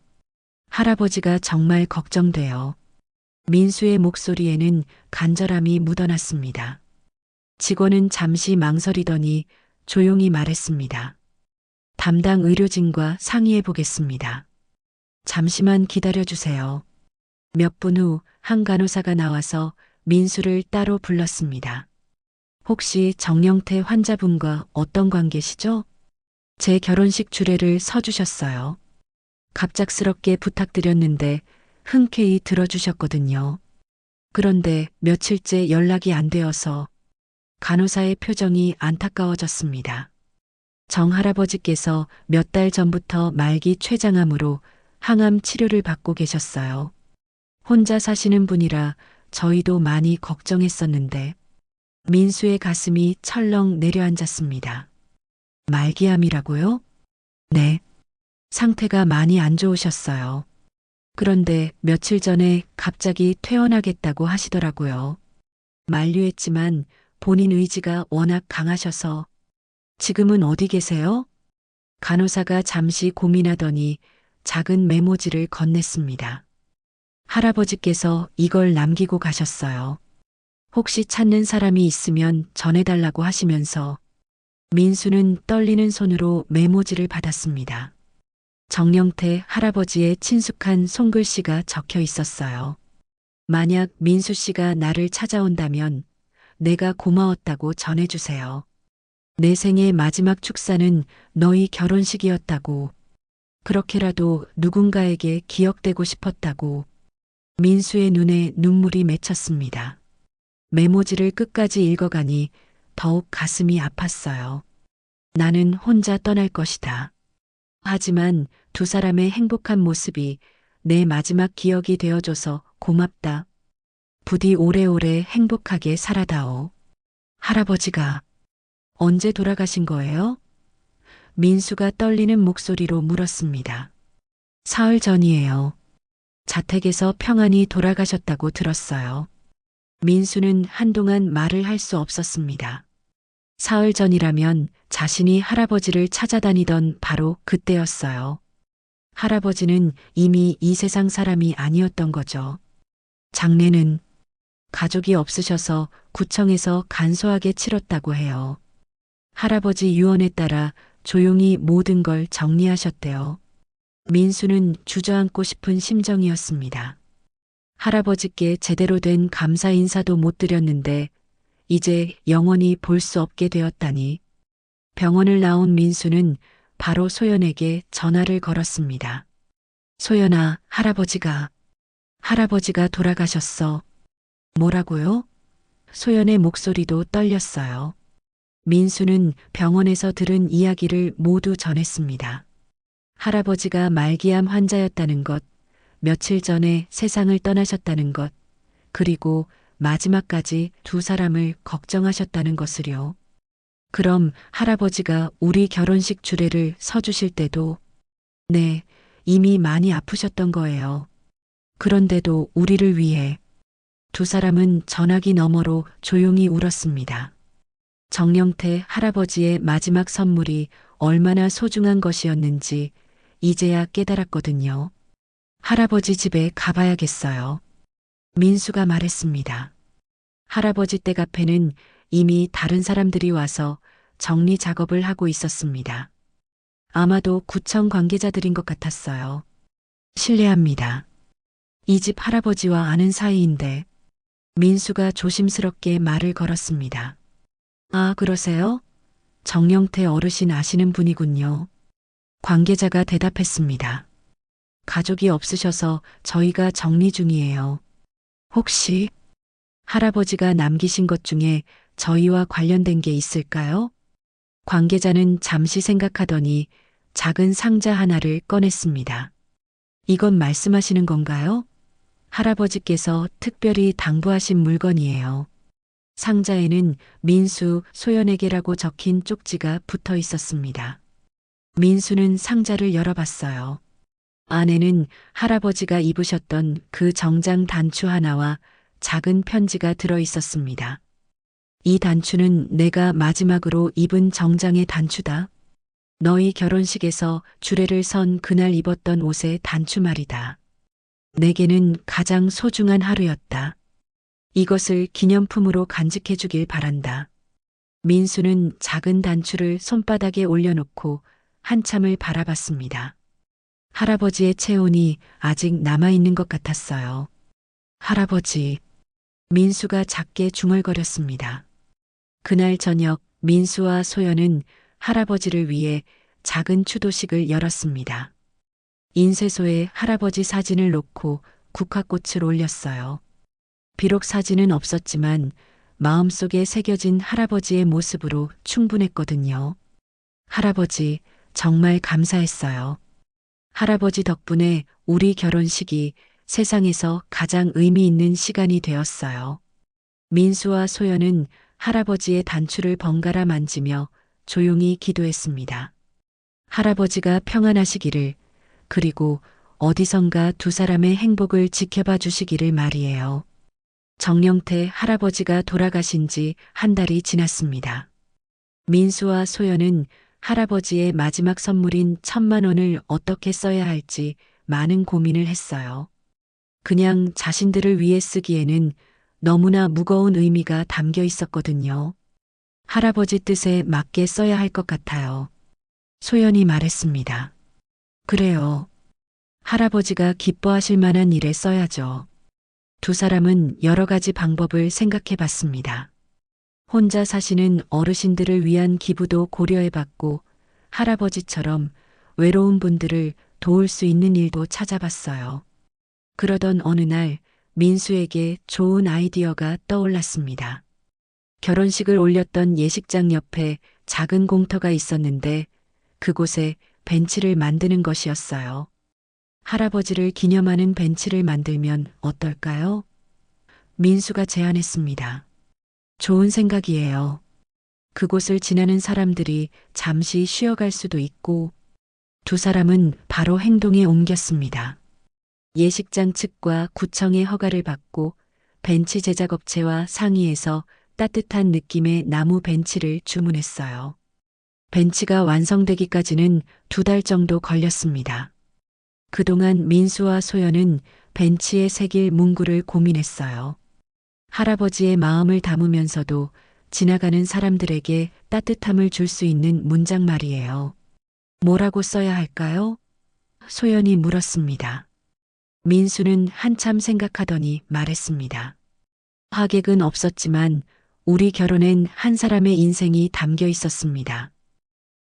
할아버지가 정말 걱정돼요. 민수의 목소리에는 간절함이 묻어났습니다. 직원은 잠시 망설이더니 조용히 말했습니다. 담당 의료진과 상의해 보겠습니다. 잠시만 기다려 주세요. 몇 분 후 한 간호사가 나와서 민수를 따로 불렀습니다. 혹시 정영태 환자분과 어떤 관계시죠? 제 결혼식 주례를 서주셨어요. 갑작스럽게 부탁드렸는데 흔쾌히 들어주셨거든요. 그런데 며칠째 연락이 안 되어서 간호사의 표정이 안타까워졌습니다. 정 할아버지께서 몇 달 전부터 말기 췌장암으로 항암 치료를 받고 계셨어요. 혼자 사시는 분이라 저희도 많이 걱정했었는데 민수의 가슴이 철렁 내려앉았습니다. 말기암이라고요? 네. 상태가 많이 안 좋으셨어요. 그런데 며칠 전에 갑자기 퇴원하겠다고 하시더라고요. 만류했지만 본인 의지가 워낙 강하셔서 지금은 어디 계세요? 간호사가 잠시 고민하더니 작은 메모지를 건넸습니다. 할아버지께서 이걸 남기고 가셨어요. 혹시 찾는 사람이 있으면 전해달라고 하시면서 민수는 떨리는 손으로 메모지를 받았습니다. 정영태 할아버지의 친숙한 손글씨가 적혀 있었어요. 만약 민수 씨가 나를 찾아온다면 내가 고마웠다고 전해주세요. 내 생의 마지막 축사는 너희 결혼식이었다고. 그렇게라도 누군가에게 기억되고 싶었다고. 민수의 눈에 눈물이 맺혔습니다. 메모지를 끝까지 읽어가니 더욱 가슴이 아팠어요. 나는 혼자 떠날 것이다. 하지만 두 사람의 행복한 모습이 내 마지막 기억이 되어줘서 고맙다. 부디 오래오래 행복하게 살아다오. 할아버지가 언제 돌아가신 거예요? 민수가 떨리는 목소리로 물었습니다. 사흘 전이에요. 자택에서 평안히 돌아가셨다고 들었어요. 민수는 한동안 말을 할 수 없었습니다. 사흘 전이라면 자신이 할아버지를 찾아다니던 바로 그때였어요. 할아버지는 이미 이 세상 사람이 아니었던 거죠. 장례는 가족이 없으셔서 구청에서 간소하게 치렀다고 해요. 할아버지 유언에 따라 조용히 모든 걸 정리하셨대요. 민수는 주저앉고 싶은 심정이었습니다. 할아버지께 제대로 된 감사 인사도 못 드렸는데 이제 영원히 볼 수 없게 되었다니. 병원을 나온 민수는 바로 소연에게 전화를 걸었습니다. 소연아, 할아버지가 돌아가셨어. 뭐라고요? 소연의 목소리도 떨렸어요. 민수는 병원에서 들은 이야기를 모두 전했습니다. 할아버지가 말기암 환자였다는 것, 며칠 전에 세상을 떠나셨다는 것, 그리고 마지막까지 두 사람을 걱정하셨다는 것을요. 그럼 할아버지가 우리 결혼식 주례를 서주실 때도, 네, 이미 많이 아프셨던 거예요. 그런데도 우리를 위해 두 사람은 전화기 너머로 조용히 울었습니다. 정영태 할아버지의 마지막 선물이 얼마나 소중한 것이었는지 이제야 깨달았거든요. 할아버지 집에 가봐야겠어요. 민수가 말했습니다. 할아버지 댁 앞에는 이미 다른 사람들이 와서 정리 작업을 하고 있었습니다. 아마도 구청 관계자들인 것 같았어요. 실례합니다. 이 집 할아버지와 아는 사이인데 민수가 조심스럽게 말을 걸었습니다. 아, 그러세요? 정영태 어르신 아시는 분이군요. 관계자가 대답했습니다. 가족이 없으셔서 저희가 정리 중이에요. 혹시 할아버지가 남기신 것 중에 저희와 관련된 게 있을까요? 관계자는 잠시 생각하더니 작은 상자 하나를 꺼냈습니다. 이건 말씀하시는 건가요? 할아버지께서 특별히 당부하신 물건이에요. 상자에는 민수, 소연에게라고 적힌 쪽지가 붙어 있었습니다. 민수는 상자를 열어봤어요. 안에는 할아버지가 입으셨던 그 정장 단추 하나와 작은 편지가 들어 있었습니다. 이 단추는 내가 마지막으로 입은 정장의 단추다. 너희 결혼식에서 주례를 선 그날 입었던 옷의 단추 말이다. 내게는 가장 소중한 하루였다. 이것을 기념품으로 간직해 주길 바란다. 민수는 작은 단추를 손바닥에 올려놓고 한참을 바라봤습니다. 할아버지의 체온이 아직 남아있는 것 같았어요. 할아버지, 민수가 작게 중얼거렸습니다. 그날 저녁 민수와 소연은 할아버지를 위해 작은 추도식을 열었습니다. 인쇄소에 할아버지 사진을 놓고 국화꽃을 올렸어요. 비록 사진은 없었지만 마음속에 새겨진 할아버지의 모습으로 충분했거든요. 할아버지, 정말 감사했어요. 할아버지 덕분에 우리 결혼식이 세상에서 가장 의미 있는 시간이 되었어요. 민수와 소연은 할아버지의 단추를 번갈아 만지며 조용히 기도했습니다. 할아버지가 평안하시기를, 그리고 어디선가 두 사람의 행복을 지켜봐 주시기를 말이에요. 정영태 할아버지가 돌아가신 지 한 달이 지났습니다. 민수와 소연은 할아버지의 마지막 선물인 1,000만 원을 어떻게 써야 할지 많은 고민을 했어요. 그냥 자신들을 위해 쓰기에는 너무나 무거운 의미가 담겨 있었거든요. 할아버지 뜻에 맞게 써야 할 것 같아요. 소연이 말했습니다. 그래요. 할아버지가 기뻐하실 만한 일에 써야죠. 두 사람은 여러 가지 방법을 생각해 봤습니다. 혼자 사시는 어르신들을 위한 기부도 고려해 봤고, 할아버지처럼 외로운 분들을 도울 수 있는 일도 찾아봤어요. 그러던 어느 날 민수에게 좋은 아이디어가 떠올랐습니다. 결혼식을 올렸던 예식장 옆에 작은 공터가 있었는데 그곳에 벤치를 만드는 것이었어요. 할아버지를 기념하는 벤치를 만들면 어떨까요? 민수가 제안했습니다. 좋은 생각이에요. 그곳을 지나는 사람들이 잠시 쉬어갈 수도 있고. 두 사람은 바로 행동에 옮겼습니다. 예식장 측과 구청의 허가를 받고 벤치 제작업체와 상의해서 따뜻한 느낌의 나무 벤치를 주문했어요. 벤치가 완성되기까지는 2달 정도 걸렸습니다. 그동안 민수와 소연은 벤치에 새길 문구를 고민했어요. 할아버지의 마음을 담으면서도 지나가는 사람들에게 따뜻함을 줄 수 있는 문장 말이에요. 뭐라고 써야 할까요? 소연이 물었습니다. 민수는 한참 생각하더니 말했습니다. 하객은 없었지만 우리 결혼엔 한 사람의 인생이 담겨 있었습니다.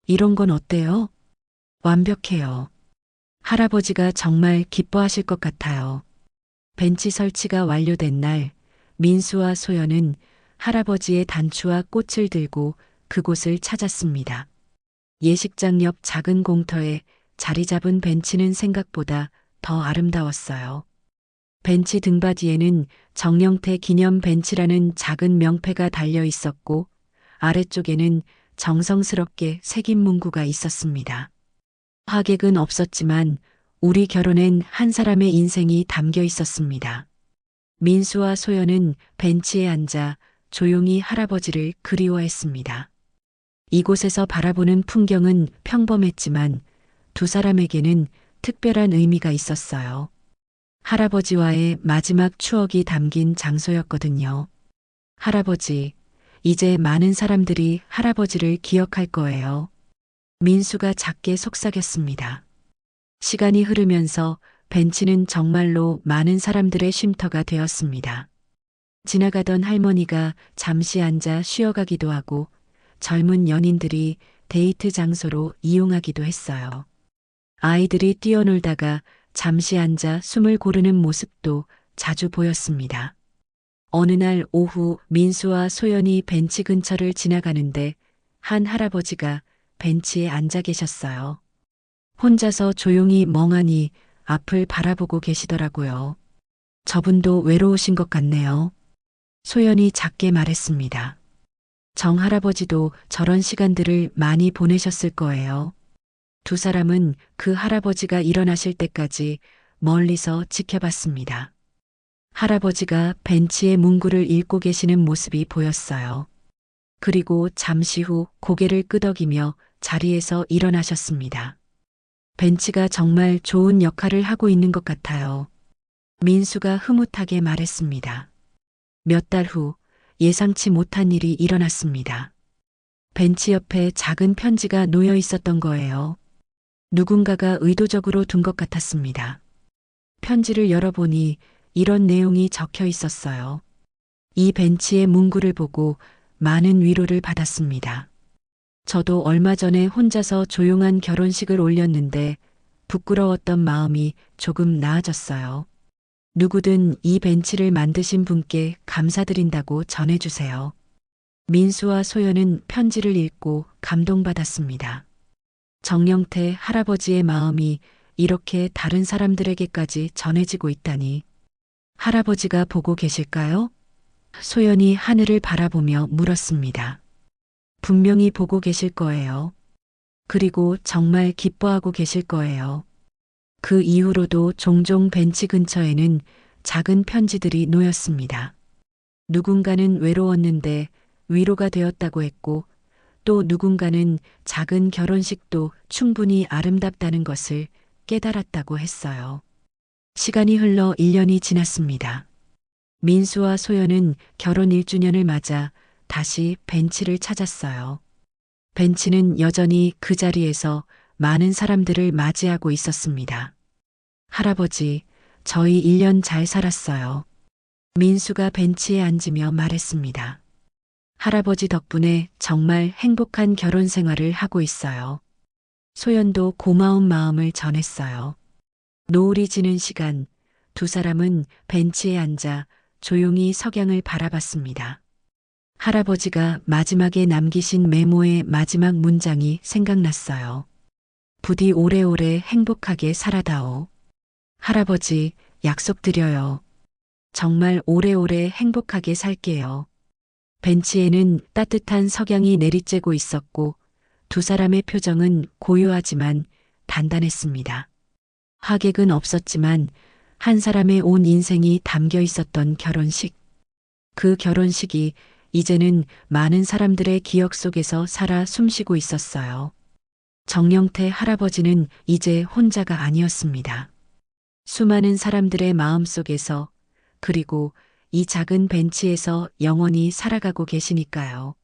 이런 건 어때요? 완벽해요. 할아버지가 정말 기뻐하실 것 같아요. 벤치 설치가 완료된 날 민수와 소연은 할아버지의 단추와 꽃을 들고 그곳을 찾았습니다. 예식장 옆 작은 공터에 자리 잡은 벤치는 생각보다 더 아름다웠어요. 벤치 등받이에는 정영태 기념 벤치라는 작은 명패가 달려 있었고 아래쪽에는 정성스럽게 새긴 문구가 있었습니다. 하객은 없었지만 우리 결혼엔 한 사람의 인생이 담겨 있었습니다. 민수와 소연은 벤치에 앉아 조용히 할아버지를 그리워했습니다. 이곳에서 바라보는 풍경은 평범했지만 두 사람에게는 특별한 의미가 있었어요. 할아버지와의 마지막 추억이 담긴 장소였거든요. 할아버지, 이제 많은 사람들이 할아버지를 기억할 거예요. 민수가 작게 속삭였습니다. 시간이 흐르면서 벤치는 정말로 많은 사람들의 쉼터가 되었습니다. 지나가던 할머니가 잠시 앉아 쉬어가기도 하고 젊은 연인들이 데이트 장소로 이용하기도 했어요. 아이들이 뛰어놀다가 잠시 앉아 숨을 고르는 모습도 자주 보였습니다. 어느 날 오후 민수와 소연이 벤치 근처를 지나가는데 한 할아버지가 벤치에 앉아 계셨어요. 혼자서 조용히 멍하니 앞을 바라보고 계시더라고요. 저분도 외로우신 것 같네요. 소연이 작게 말했습니다. 정 할아버지도 저런 시간들을 많이 보내셨을 거예요. 두 사람은 그 할아버지가 일어나실 때까지 멀리서 지켜봤습니다. 할아버지가 벤치에 문구를 읽고 계시는 모습이 보였어요. 그리고 잠시 후 고개를 끄덕이며 자리에서 일어나셨습니다. 벤치가 정말 좋은 역할을 하고 있는 것 같아요. 민수가 흐뭇하게 말했습니다. 몇 달 후 예상치 못한 일이 일어났습니다. 벤치 옆에 작은 편지가 놓여 있었던 거예요. 누군가가 의도적으로 둔 것 같았습니다. 편지를 열어보니 이런 내용이 적혀 있었어요. 이 벤치의 문구를 보고 많은 위로를 받았습니다. 저도 얼마 전에 혼자서 조용한 결혼식을 올렸는데 부끄러웠던 마음이 조금 나아졌어요. 누구든 이 벤치를 만드신 분께 감사드린다고 전해주세요. 민수와 소연은 편지를 읽고 감동받았습니다. 정영태 할아버지의 마음이 이렇게 다른 사람들에게까지 전해지고 있다니. 할아버지가 보고 계실까요? 소연이 하늘을 바라보며 물었습니다. 분명히 보고 계실 거예요. 그리고 정말 기뻐하고 계실 거예요. 그 이후로도 종종 벤치 근처에는 작은 편지들이 놓였습니다. 누군가는 외로웠는데 위로가 되었다고 했고 또 누군가는 작은 결혼식도 충분히 아름답다는 것을 깨달았다고 했어요. 시간이 흘러 1년이 지났습니다. 민수와 소연은 결혼 1주년을 맞아 다시 벤치를 찾았어요. 벤치는 여전히 그 자리에서 많은 사람들을 맞이하고 있었습니다. 할아버지, 저희 1년 잘 살았어요. 민수가 벤치에 앉으며 말했습니다. 할아버지 덕분에 정말 행복한 결혼 생활을 하고 있어요. 소연도 고마운 마음을 전했어요. 노을이 지는 시간, 두 사람은 벤치에 앉아 조용히 석양을 바라봤습니다. 할아버지가 마지막에 남기신 메모의 마지막 문장이 생각났어요. 부디 오래오래 행복하게 살아다오. 할아버지, 약속드려요. 정말 오래오래 행복하게 살게요. 벤치에는 따뜻한 석양이 내리쬐고 있었고 두 사람의 표정은 고요하지만 단단했습니다. 하객은 없었지만 한 사람의 온 인생이 담겨 있었던 결혼식. 그 결혼식이 이제는 많은 사람들의 기억 속에서 살아 숨쉬고 있었어요. 정영태 할아버지는 이제 혼자가 아니었습니다. 수많은 사람들의 마음 속에서 그리고 이 작은 벤치에서 영원히 살아가고 계시니까요.